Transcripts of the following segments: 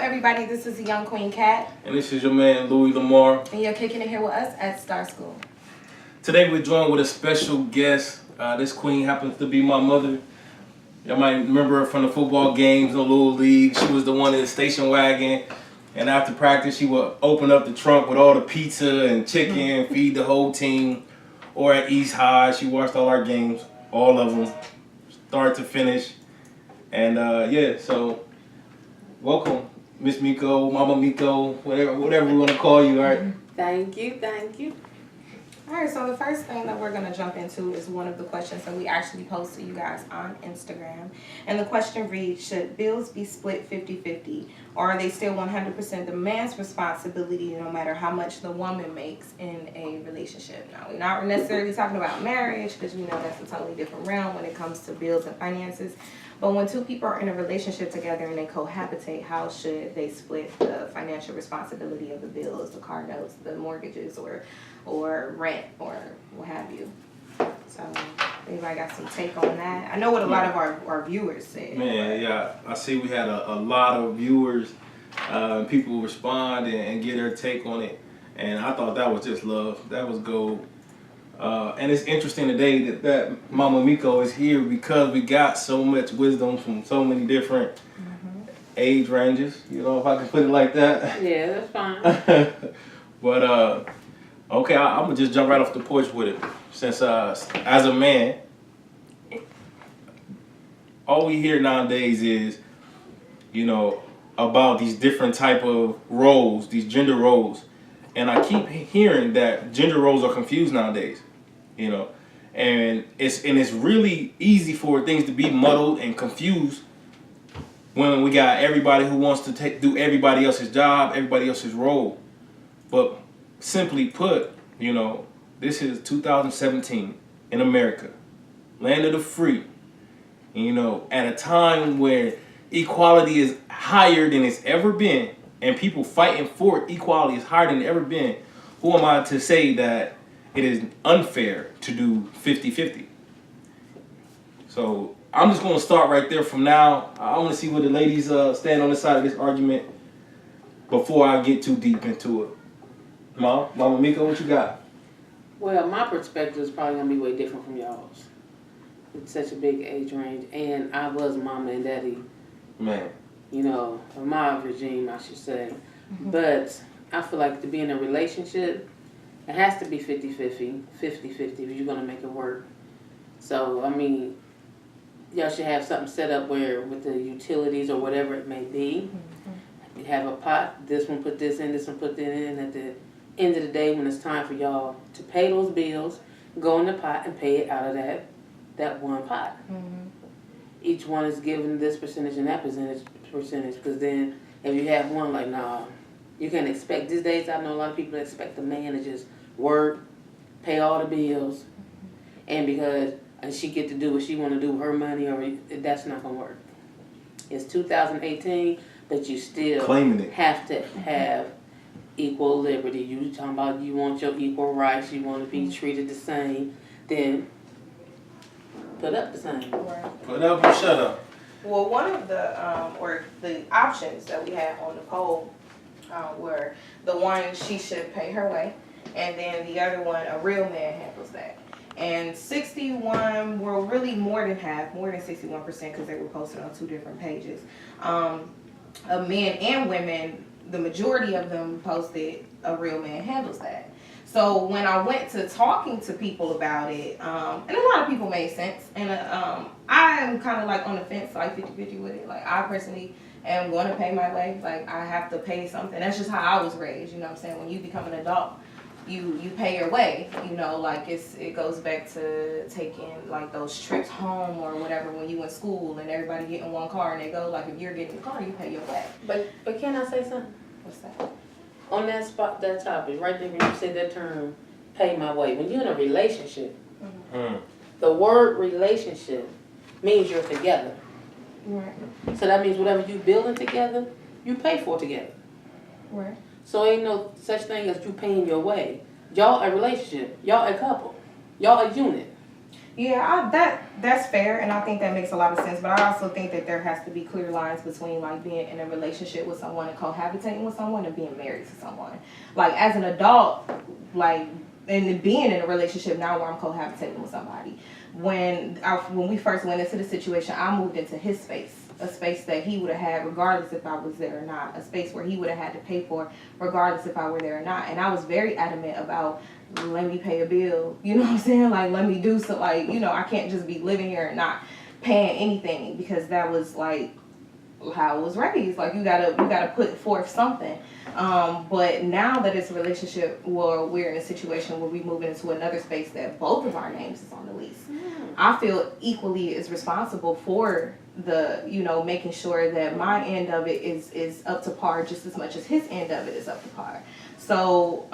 everybody? This is the Young Queen Cat. And this is your man, Louis Lamar. And you're kicking it here with us at Star School. Today we're joined with a special guest. This queen happens to be my mother. Y'all might remember her from the football games, the Little League. She was the one in the station wagon. And after practice, she would open up the trunk with all the pizza and chicken, feed the whole team. Or at East High, she watched all our games, all of them, start to finish. And so welcome, Miss Miko, Mama Miko, whatever we want to call you, all right? Thank you. All right, so the first thing that we're going to jump into is one of the questions that we actually post to you guys on Instagram. And the question reads, should bills be split 50-50, or are they still 100% the man's responsibility no matter how much the woman makes in a relationship? Now, we're not necessarily talking about marriage because we know that's a totally different realm when it comes to bills and finances. But when two people are in a relationship together and they cohabitate, how should they split the financial responsibility of the bills, the car notes, the mortgages, or rent, or what have you? So, anybody got some take on that? I know what a lot of our viewers said. Man, yeah, I see we had a lot of viewers, people respond and get their take on it. And I thought that was just love. That was gold. And it's interesting today that Mama Miko is here because we got so much wisdom from so many different age ranges, you know, if I can put it like that. Yeah, that's fine. But, okay, I'm going to just jump right off the porch with it. Since as a man, all we hear nowadays is, you know, about these different type of roles, these gender roles. And I keep hearing that gender roles are confused nowadays, you know. And it's really easy for things to be muddled and confused when we got everybody who wants to do everybody else's job, everybody else's role. But simply put, you know, this is 2017 in America, land of the free. And, you know, at a time where equality is higher than it's ever been, and people fighting for equality is higher than it's ever been, who am I to say that it is unfair to do 50-50? So I'm just going to start right there from now. I want to see where the ladies stand on the side of this argument before I get too deep into it. Mama Miko, what you got? Well, my perspective is probably going to be way different from y'all's. It's such a big age range, and I was mama and daddy. Man. You know, of my regime, I should say. But I feel like to be in a relationship, it has to be 50-50 if you're going to make it work. So, I mean, y'all should have something set up where with the utilities or whatever it may be, you have a pot, this one put this in, this one put that in. At the end of the day, when it's time for y'all to pay those bills, go in the pot and pay it out of that one pot. Each one is given this percentage and that percentage, because then if you have one, like, nah, you can't expect, these days I know a lot of people expect the man to just work, pay all the bills, and because she get to do what she want to do with her money, or that's not going to work. It's 2018, but you still have to have equal liberty. You talking about you want your equal rights, you want to be treated the same, then put up the same. Put up or shut up. Well, one of the options that we had on the poll were the one, she should pay her way, and then the other one, a real man handles that. And 61 were really more than half, more than 61%, because they were posted on two different pages. Of men and women, the majority of them posted a real man handles that. So when I went to talking to people about it, and a lot of people made sense, and I am kind of like on the fence, like 50-50 with it. Like, I personally am going to pay my way. Like, I have to pay something. That's just how I was raised, you know what I'm saying? When you become an adult, you pay your way, you know, like it goes back to taking like those trips home or whatever when you in school and everybody get in one car and they go, like, if you're getting the car, you pay your way. But can I say something? What's that? On that spot, that topic, right there when you said that term, pay my way. When you're in a relationship, the word relationship means you're together. Right. So that means whatever you building together, you pay for together. Right. So ain't no such thing as you paying your way. Y'all a relationship. Y'all a couple. Y'all a unit. Yeah, that's fair, and I think that makes a lot of sense. But I also think that there has to be clear lines between like being in a relationship with someone and cohabitating with someone and being married to someone. Like as an adult, like and being in a relationship now where I'm cohabitating with somebody. When we first went into the situation, I moved into his space, a space that he would have had regardless if I was there or not, a space where he would have had to pay for regardless if I were there or not. And I was very adamant about let me pay a bill, you know what I'm saying? Like let me do so, like, you know, I can't just be living here and not paying anything, because that was like how I was raised. Like you gotta put forth something. But now that it's a relationship where we're in a situation where we move into another space that both of our names is on the lease, I feel equally as responsible for the, you know, making sure that my end of it is up to par just as much as his end of it is up to par. So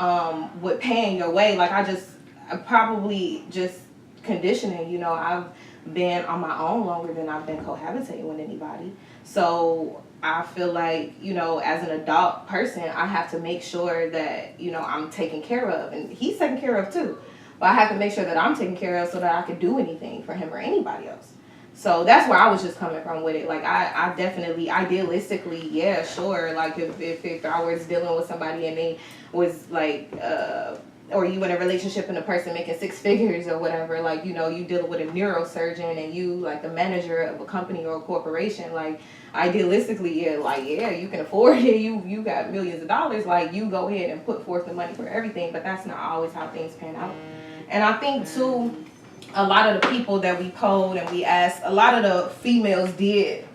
with paying your way, like I probably just conditioning, you know, I've been on my own longer than I've been cohabitating with anybody. So I feel like, you know, as an adult person, I have to make sure that, you know, I'm taken care of, and he's taken care of too. But I have to make sure that I'm taken care of so that I can do anything for him or anybody else. So that's where I was just coming from with it. Like I definitely, idealistically, yeah, sure. Like if I was dealing with somebody and they was like, or you in a relationship and a person making six figures or whatever, like, you know, you dealing with a neurosurgeon and you like the manager of a company or a corporation, like idealistically, yeah, like, yeah, you can afford it, you got millions of dollars, like you go ahead and put forth the money for everything. But that's not always how things pan out. And I think too, a lot of the people that we polled and we asked, a lot of the females did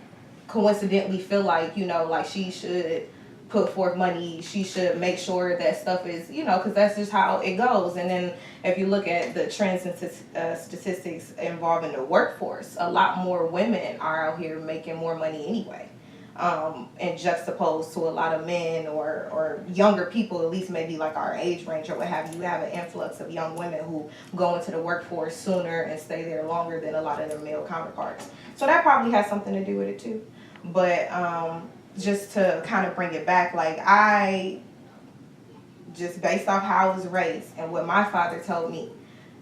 coincidentally feel like, you know, like she should put forth money, she should make sure that stuff is, you know, because that's just how it goes. And then if you look at the trends and statistics involving the workforce, a lot more women are out here making more money anyway. And juxtaposed to a lot of men or younger people, at least maybe like our age range or what have you, have an influx of young women who go into the workforce sooner and stay there longer than a lot of their male counterparts. So that probably has something to do with it too. But just to kind of bring it back, like I, just based off how I was raised and what my father told me,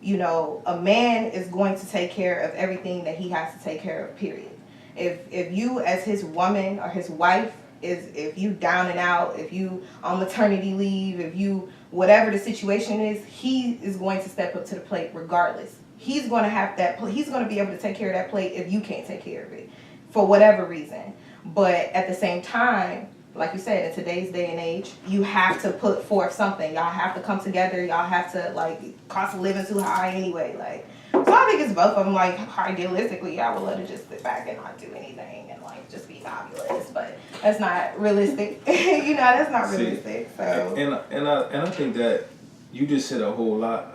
you know, a man is going to take care of everything that he has to take care of, period. If you as his woman or his wife if you down and out, if you on maternity leave, if you whatever the situation is, he is going to step up to the plate regardless. He's going to have that he's going to be able to take care of that plate if you can't take care of it for whatever reason. But at the same time, like you said, in today's day and age, you have to put forth something. Y'all have to come together. Y'all have to, like, cost of living too high anyway. Like, so I think it's both of them. Like, idealistically, I would love to just sit back and not do anything and, like, just be fabulous. But that's not realistic. You know, that's not realistic. So. And I think that you just said a whole lot.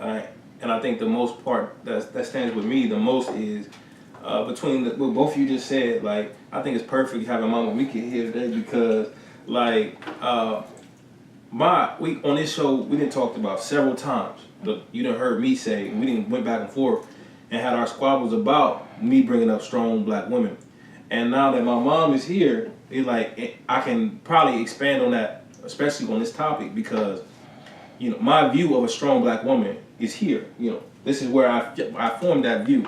And I think the most part that stands with me the most is between what both of you just said. Like, I think it's perfect having Mama Mika here today because, like, we on this show we didn't talked about several times. You done heard me say, we didn't went back and forth and had our squabbles about me bringing up strong black women. And now that my mom is here, I can probably expand on that, especially on this topic, because, you know, my view of a strong black woman is here. You know, this is where I formed that view.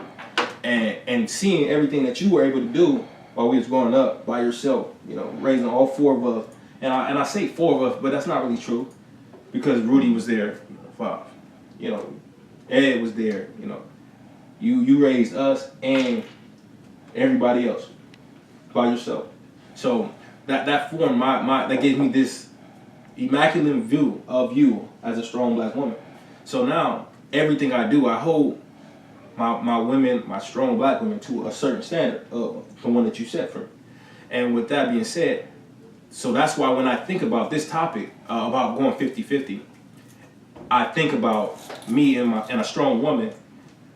And seeing everything that you were able to do while we was growing up by yourself, you know, raising all four of us, and I say four of us, but that's not really true, because Rudy was there, 5, you know, Ed was there, you know, you raised us and everybody else by yourself. So that formed that gave me this immaculate view of you as a strong black woman. So now everything I do, I hold my women, my strong black women, to a certain standard of the one that you set for me. And with that being said, so that's why when I think about this topic, about going 50-50, I think about me and a strong woman,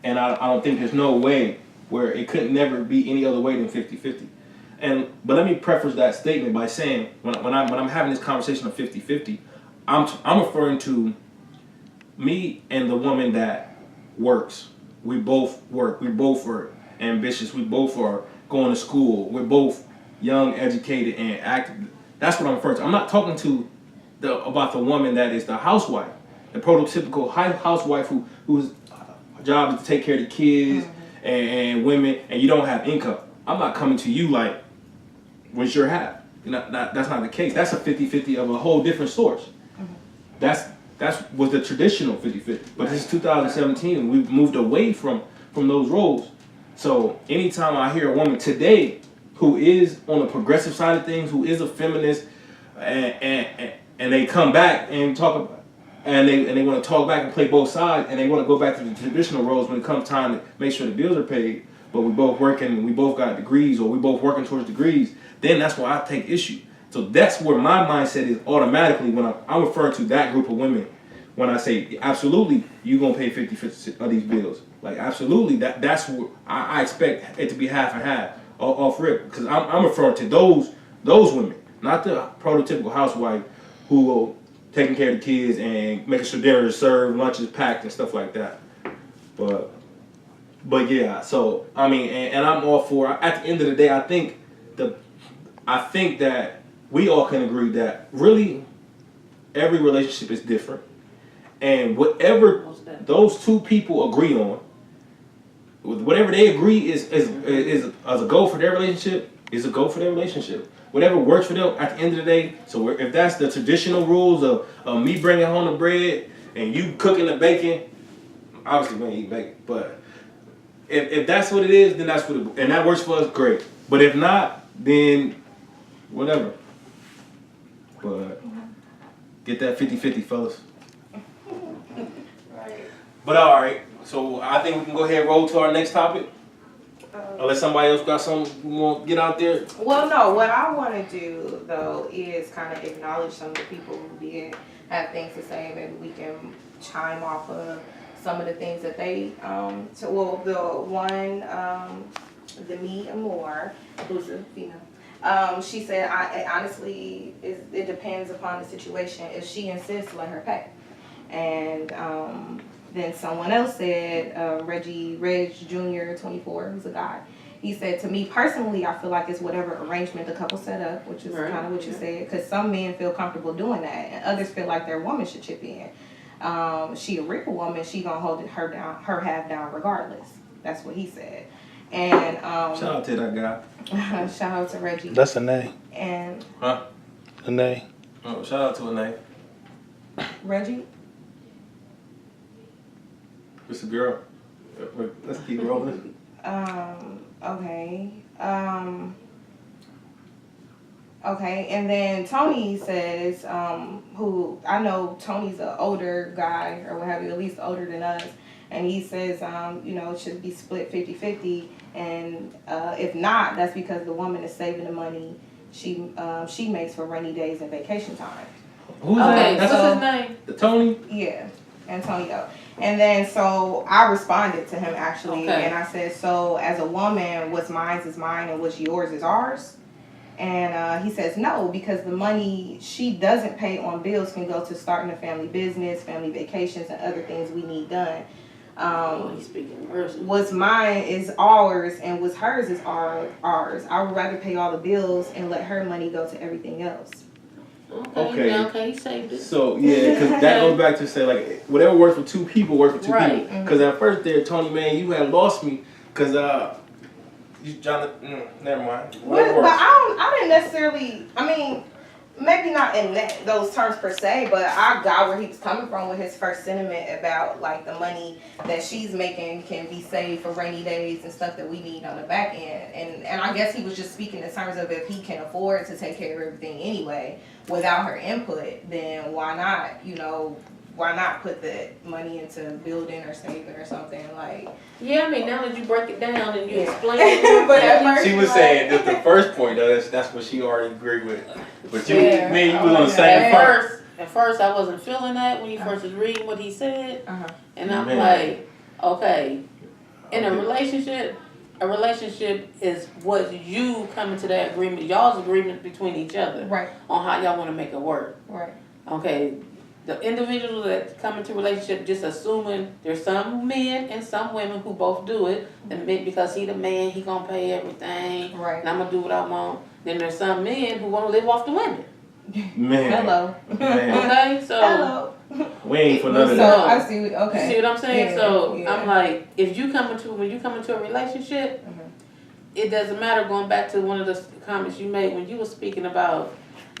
and I don't think there's no way where it could never be any other way than 50-50. But let me preface that statement by saying, when I'm having this conversation of 50-50, I'm referring to me and the woman that works. We both work. We both are ambitious. We both are going to school. We're both young, educated, and active. That's what I'm referring to. I'm not talking about the woman that is the housewife, the prototypical housewife who's job is to take care of the kids and women, and you don't have income, I'm not coming to you like, what's your half? That's not the case. That's a 50-50 of a whole different source. That's was the traditional 50-50. But this is 2017, and we've moved away from those roles. So anytime I hear a woman today who is on the progressive side of things, who is a feminist, and they come back and talk about, and they want to talk back and play both sides, and they want to go back to the traditional roles when it comes time to make sure the bills are paid, but we both working, we both got degrees, or we both working towards degrees, then that's why I take issue. So that's where my mindset is automatically when I'm referring to that group of women. When I say, absolutely, you're going to pay 50% of these bills. Like, absolutely, that's what I expect it to be half and half off rip. Because I'm referring to those women, not the prototypical housewife who taking care of the kids and making sure dinner is served, lunch is packed, and stuff like that. But yeah, so, I mean, and I'm all for, at the end of the day, I think that we all can agree that really every relationship is different. And whatever those two people agree on, whatever they agree is a goal for their relationship, is a goal for their relationship. Whatever works for them at the end of the day. So if that's the traditional rules of me bringing home the bread and you cooking the bacon, obviously we ain't eat bacon, but if that's what it is, then that's what it, and that works for us, great. But if not, then whatever. But get that 50-50, fellas. Right. But all right, so I think we can go ahead and roll to our next topic. Unless somebody else got something you want to get out there. Well, no, what I want to do, though, is kind of acknowledge some of the people who did have things to say. Maybe we can chime off of some of the things that they, the Me Amore, who's a female, she said, honestly, it depends upon the situation. If she insists, let her pay. And then someone else said, Reg Jr., 24, who's a guy. He said, to me personally, I feel like it's whatever arrangement the couple set up, which is kind of what you said, because some men feel comfortable doing that, and others feel like their woman should chip in. She a real woman, she gonna hold her half down regardless. That's what he said. And shout out to that guy. shout out to Reggie. That's a name. And A name. Oh, shout out to a name. Reggie. It's a girl. Let's keep rolling. Okay. Okay, and then Tony says, who I know Tony's an older guy or what have you, at least older than us, and he says, it should be split 50-50, and if not, that's because the woman is saving the money she makes for rainy days and vacation time. Who's that? That's what's his name? Tony? Yeah, Antonio. And then so I responded to him actually, and I said, so as a woman, what's mine is mine and what's yours is ours. And he says no, because the money she doesn't pay on bills can go to starting a family business, family vacations, and other things we need done. He's speaking worse. What's mine is ours, and what's hers is ours. I would rather pay all the bills and let her money go to everything else. Okay, he saved it. So, yeah, because that goes back to say, like, whatever works for two people works for two people. Because at first there, Tony, man, you had lost me because, never mind. But I didn't necessarily, maybe not in those terms per se, but I got where he was coming from with his first sentiment about, like, the money that she's making can be saved for rainy days and stuff that we need on the back end. And I guess he was just speaking in terms of if he can afford to take care of everything anyway without her input, then why not put the money into building or saving or something, like. Yeah, now that you break it down and you explain it. But at first she was saying just the first point, though, that's what she already agreed with. But you was on the same part. At first, I wasn't feeling that when you first was reading what he said. And I'm like, okay, in a relationship is what you come into that agreement, y'all's agreement between each other. Right. On how y'all want to make it work. Right. Okay. The individuals that come into a relationship just assuming there's some men and some women who both do it. And because he the man, he gonna pay everything. Right. And I'm gonna do what I want. Then there's some men who want to live off the women. Man. Hello. Man. Okay, so hello. We ain't for none of So that. I see. Okay. You see what I'm saying? Yeah, So yeah. I'm like, when you come into a relationship, it doesn't matter. Going back to one of the comments you made when you were speaking about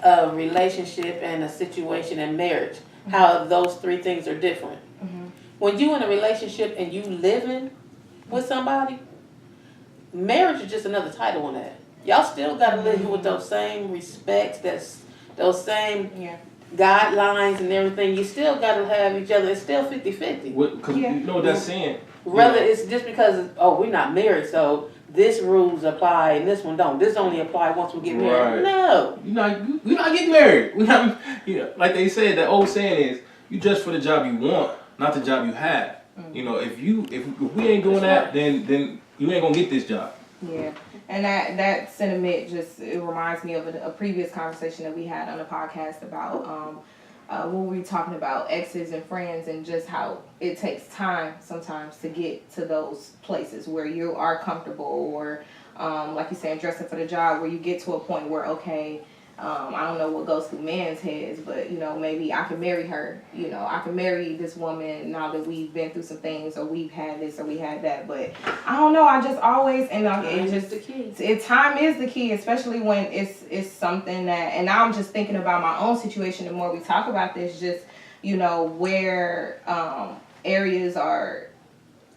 a relationship and a situation and marriage, how those three things are different. When you in a relationship and you living with somebody, marriage is just another title on that. Y'all still gotta live with those same respects, those same guidelines and everything. You still gotta have each other. It's still 50-50. Because you know what that's saying. Rather, it's just because we're not married, so this rules apply and this one don't. This only apply once we get married. No, we're not getting married. We not. Like they said, the old saying is, you dress for the job you want, not the job you have. You know, if we ain't doing that, then you ain't gonna get this job. Yeah, and that sentiment it reminds me of a previous conversation that we had on the podcast about when we were talking about exes and friends and just how it takes time sometimes to get to those places where you are comfortable or like you said, dressing for the job, where you get to a point where I don't know what goes through men's heads, but maybe I can marry her. I can marry this woman now that we've been through some things, or we've had this or we had that. But I don't know. I just always the key. Time is the key, especially when it's something that. And now I'm just thinking about my own situation. The more we talk about this, just where areas are.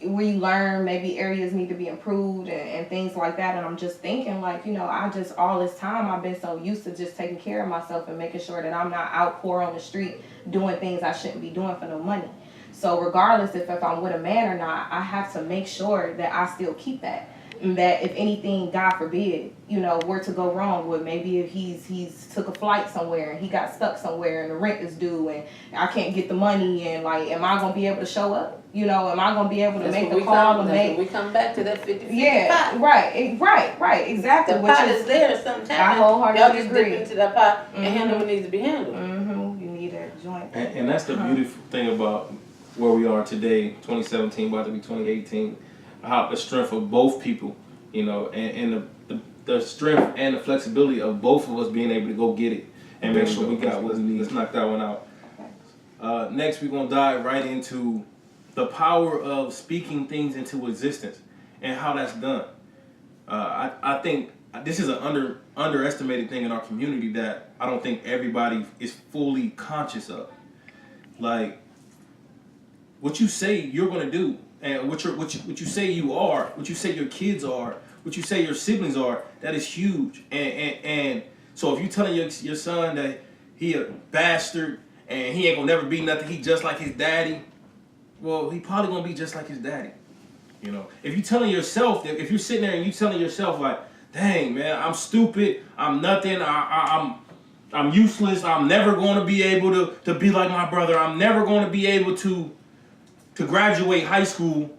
We learn maybe areas need to be improved and things like that. And I'm just thinking I just all this time I've been so used to just taking care of myself and making sure that I'm not out poor on the street doing things I shouldn't be doing for no money. So regardless if I'm with a man or not, I have to make sure that I still keep that. And that if anything, God forbid, were to go wrong with maybe if he's took a flight somewhere and he got stuck somewhere and the rent is due and I can't get the money and am I gonna be able to show up? Am I gonna be able to make the call and make? We come back to that 50-50 Yeah, pot. right, exactly. The pot is there sometimes. I wholeheartedly Y'all just agree. dip into that pot and handle what needs to be handled. You need a joint. And that's the beautiful thing about where we are today, 2017, about to be 2018. How the strength of both people, and the strength and the flexibility of both of us being able to go get it and make sure we got what we need. Let's knock that one out. Next, we're going to dive right into the power of speaking things into existence and how that's done. I think this is an underestimated thing in our community that I don't think everybody is fully conscious of. Like, what you say you're going to do, and what you say you are, what you say your kids are, what you say your siblings are, that is huge. And so if you telling your son that he a bastard and he ain't gonna never be nothing, he just like his daddy, well, he probably gonna be just like his daddy. If you telling yourself, if you're sitting there and you telling yourself like, dang man, I'm stupid, I'm nothing, I'm useless, I'm never gonna be able to be like my brother, I'm never gonna be able to graduate high school,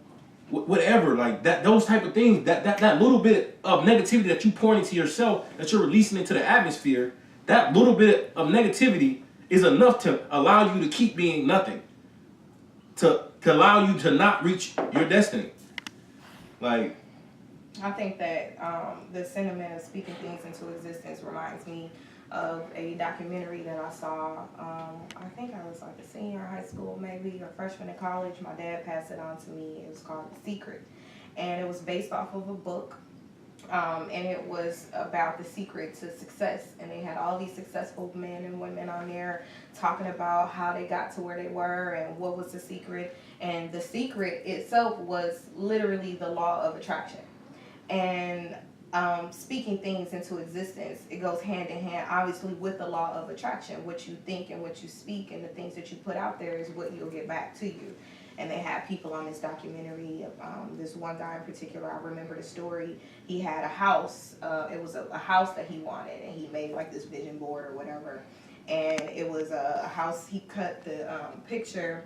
whatever, like that, those type of things, that little bit of negativity that you pour into yourself, that you're releasing into the atmosphere, that little bit of negativity is enough to allow you to keep being nothing, to allow you to not reach your destiny. Like, I think that the sentiment of speaking things into existence reminds me of a documentary that I saw. I think I was like a senior in high school, maybe a freshman in college. My dad passed it on to me. It was called The Secret, and it was based off of a book. And it was about the secret to success, and they had all these successful men and women on there talking about how they got to where they were and what was the secret. And the secret itself was literally the law of attraction. And speaking things into existence, it goes hand in hand, obviously, with the law of attraction. What you think and what you speak and the things that you put out there is what you'll get back to you. And they had people on this documentary. This one guy in particular, I remember the story. He had a house. It was a house that he wanted, and he made like this vision board or whatever. And it was a house. He cut the picture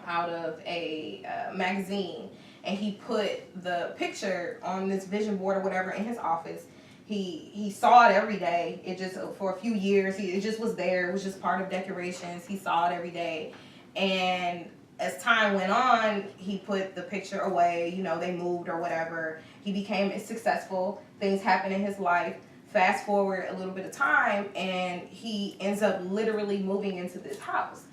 out of a magazine, and he put the picture on this vision board or whatever in his office. He saw it every day. It just, for a few years, it just was there. It was just part of decorations. He saw it every day. And as time went on, he put the picture away. They moved or whatever. He became successful. Things happened in his life. Fast forward a little bit of time, and he ends up literally moving into this house.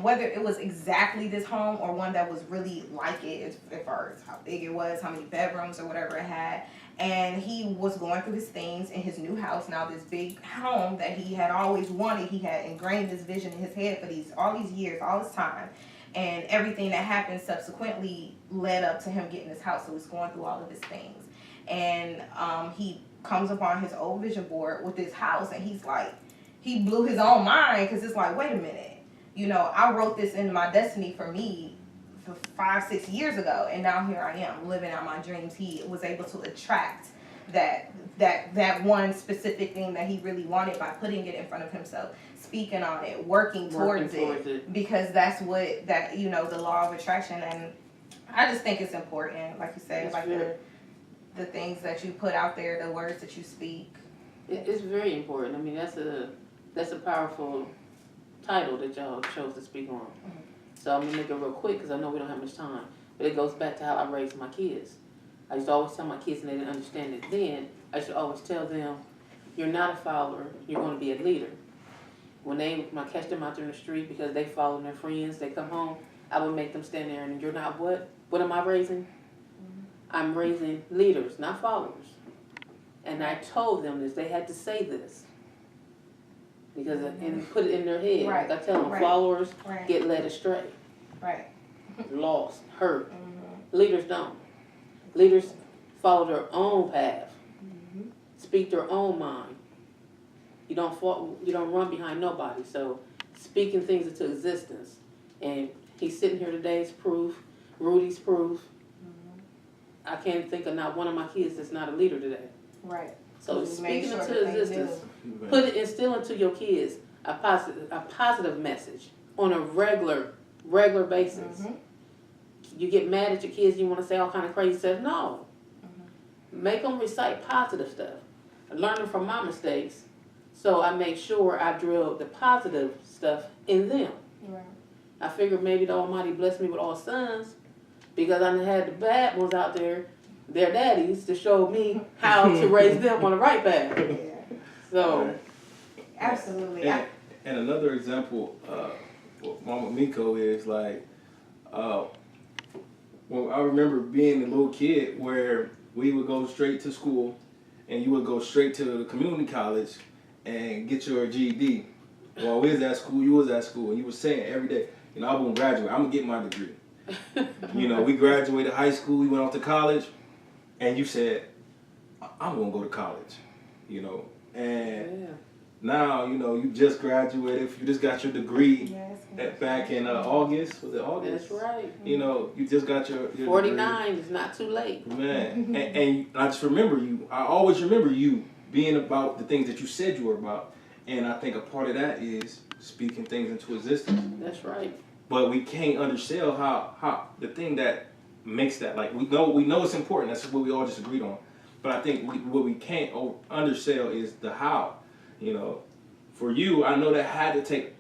whether it was exactly this home or one that was really like it, as far as how big it was, how many bedrooms or whatever it had. And he was going through his things in his new house, now this big home that he had always wanted. He had ingrained this vision in his head for all these years, all this time. And everything that happened subsequently led up to him getting this house. So he's going through all of his things. And he comes upon his old vision board with this house, and he's like, he blew his own mind, because it's like, wait a minute. You know, I wrote this in my destiny for me for 5-6 years ago, and now here I am living out my dreams. He was able to attract that one specific thing that he really wanted by putting it in front of himself, speaking on it, working towards it, because that's what the law of attraction. And I just think it's important, like you said, like the things that you put out there, the words that you speak. It's very important. I mean, that's a powerful title that y'all chose to speak on. Mm-hmm. So I'm gonna make it real quick because I know we don't have much time. But it goes back to how I raised my kids. I used to always tell my kids, and they didn't understand it then, I used to always tell them, you're not a follower, you're going to be a leader. When I catch them out there in the street because they follow their friends, they come home, I would make them stand there and you're not what? What am I raising? Mm-hmm. I'm raising leaders, not followers. And I told them this, they had to say this. Because and put it in their head. Right. Like I tell them, followers get led astray. Right. Lost, hurt. Mm-hmm. Leaders don't. Leaders follow their own path. Mm-hmm. Speak their own mind. You don't run behind nobody. So speaking things into existence. And he's sitting here today's proof. Rudy's proof. Mm-hmm. I can't think of not one of my kids that's not a leader today. Right. So speaking into existence, instill into your kids a positive message on a regular basis. Mm-hmm. You get mad at your kids, you want to say all kind of crazy stuff. No. Mm-hmm. Make them recite positive stuff. Learning from my mistakes, so I make sure I drill the positive stuff in them. Right. I figured maybe the Almighty blessed me with all sons because I had the bad ones out there, their daddies, to show me how to raise them on the right path. Yeah. So, absolutely. And another example, with Mama Miko is like, well, I remember being a little kid where we would go straight to school, and you would go straight to the community college and get your GED. While we was at school, you was at school, and you were saying every day, I'm gonna graduate. I'm gonna get my degree. We graduated high school, we went off to college. And you said, I'm going to go to college, and now, you just graduated, you just got your degree back in August, was it August? That's right. You just got your 49 degree. Is not too late. Man, and I just remember I always remember you being about the things that you said you were about, and I think a part of that is speaking things into existence. That's right. But we can't undersell how the thing that makes that, like, we know it's important. That's what we all just agreed on. But I think what we can't undersell is the how. For you, I know that had to take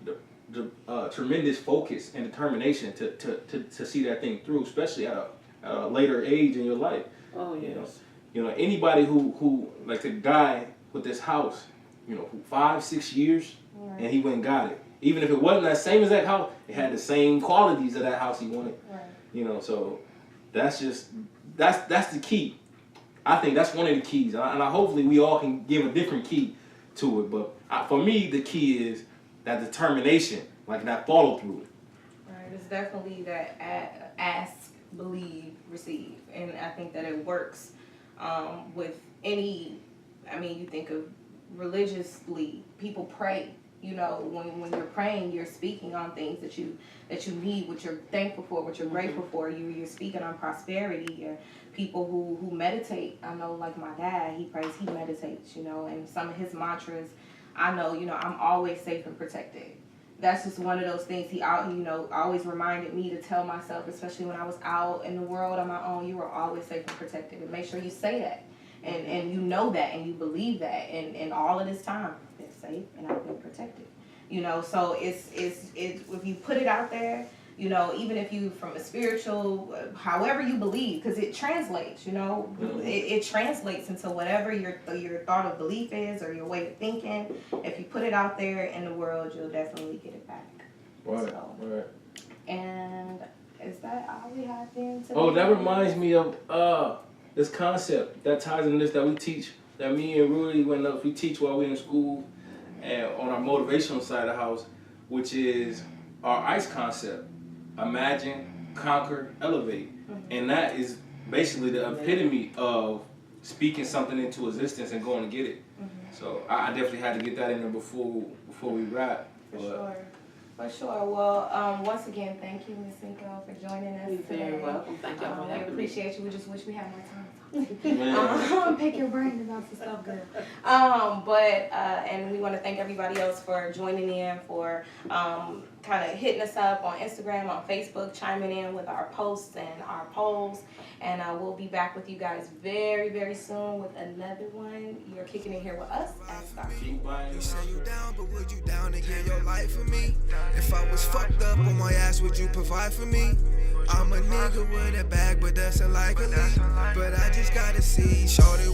the tremendous focus and determination to see that thing through, especially at a later age in your life. Oh yes. Anybody who like the guy with this house, 5-6 years, right. And he went and got it. Even if it wasn't that same exact house, it had the same qualities of that house he wanted. Right. So. That's the key. I think that's one of the keys, and I hopefully we all can give a different key to it. But for me, the key is that determination, like that follow through. Right. It's definitely that ask, believe, receive, and I think that it works with any. I mean, you think of religiously, people pray. When you're praying, you're speaking on things that you need, what you're thankful for, what you're grateful for. You're speaking on prosperity. People who meditate, I know, like my dad, he prays, he meditates, and some of his mantras, I know, I'm always safe and protected. That's just one of those things he always reminded me to tell myself, especially when I was out in the world on my own, you were always safe and protected. And make sure you say that. And you know that and you believe that. And all of this time, I've been safe and I've been protected. So it's if you put it out there, even if you from a spiritual, however you believe, because it translates, it translates into whatever your thought of belief is or your way of thinking. If you put it out there in the world, you'll definitely get it back. Right, So, right. and is that all we have then today? Oh, that reminds me of this concept that ties in this that we teach, that me and Rudy we teach while we're in school and on our motivational side of the house, which is our ICE concept. Imagine, conquer, elevate. And that is basically the epitome of speaking something into existence and going to get it. So I definitely had to get that in there before we wrap. For sure. Well, once again, thank you, Ms. Cinco, for joining us You're today. very welcome. Thank y'all for We having me. appreciate you. We just wish we had more time. Man. Pick your brain about some stuff, girl. And we want to thank everybody else for joining in, for kind of hitting us up on Instagram, on Facebook, chiming in with our posts and our polls. And we'll be back with you guys very, very soon with another one. You're kicking in here with us at Star. You say you down, but would you down to give your life for me? If I was fucked up on my ass, would you provide for me? I'm a nigga with a bag, but that's unlikely. But I just gotta see, shorty